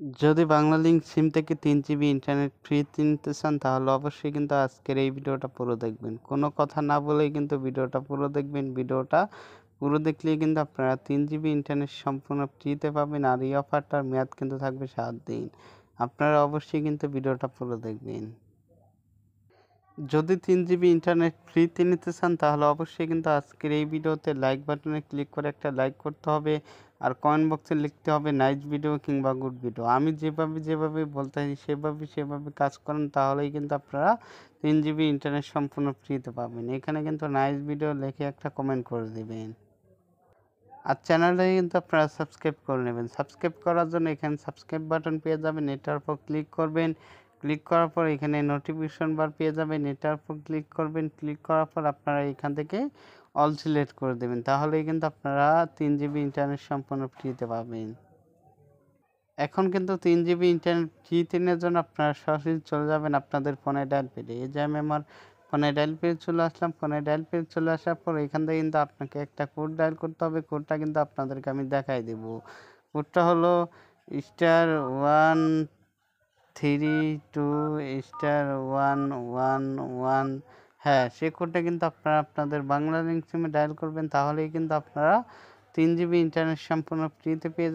যদি বাংলালিংক সিম থেকে 3 GB internet ফ্রিতে নিতে চান তাহলে অবশ্যই কিন্তু আজকের এই ভিডিওটা পুরো দেখবেন। কোনো কথা না বলেই কিন্তু ভিডিওটা পুরো দেখবেন। ভিডিওটা পুরো দেখলেই কিন্তু আপনারা 3 জিবি ইন্টারনেট সম্পূর্ণ ফ্রিতে পাবেন। আর এই অফারটার মেয়াদ কিন্তু থাকবে 7 দিন। আপনারা অবশ্যই কিন্তু ভিডিওটা পুরো দেখবেন। যদি 3 জিবি ইন্টারনেট ফ্রিতে নিতে চান তাহলে অবশ্যই কিন্তু আজকের এই ভিডিওতে লাইক বাটনে ক্লিক করে একটা লাইক করতে হবে। আর কমেন্ট বক্সে লিখতে হবে নাইস ভিডিও কিংবা গুড ভিডিও। আমি যেভাবে বলতেছি সেভাবে কাজ করেন তাহলেই কিন্তু আপনারা 3 জিবি ইন্টারনেট সম্পূর্ণ ফ্রিতে পাবেন। এখানে কিন্তু নাইস ভিডিও লিখে একটা কমেন্ট করে দিবেন। আর চ্যানেলটাকে কিন্তু আপনারা সাবস্ক্রাইব করে নেবেন। সাবস্ক্রাইব করার জন্য এখানে সাবস্ক্রাইব বাটন পেয়ে যাবেন, এটার উপর ক্লিক করবেন। ক্লিক করার পর এখানে নোটিফিকেশন বার পেয়ে যাবেন, এটার উপর ক্লিক করবেন। ক্লিক করার পর আপনারা এখান থেকে অল সিলেক্ট করে দেবেন। তাহলেই কিন্তু আপনারা 3 জিবি ইন্টারনেট সম্পূর্ণ ফ্রিতে পাবেন। এখন কিন্তু 3 জিবি ইন্টারনেট ফ্রিতে নেওয়ার জন্য আপনারা সরাসরি চলে যাবেন আপনাদের ফোনে ডায়াল পেডে। এই যে আমি আমার ফোনে ডায়াল পেডে চলে আসলাম। ফোনে ডায়াল পেডে চলে আসার পর এখান থেকে কিন্তু আপনাকে একটা কোড ডায়াল করতে হবে। কোডটা কিন্তু আপনাদেরকে আমি দেখাই দেব। কোডটা হলো *132*111। হ্যাঁ, সেই কোডটা কিন্তু আপনারা আপনাদের বাংলালিংক সিমে ডায়াল করবেন। তাহলেই কিন্তু আপনারা 3 জিবি ইন্টারনেট সম্পূর্ণ ফ্রিতে পেয়ে যাবেন।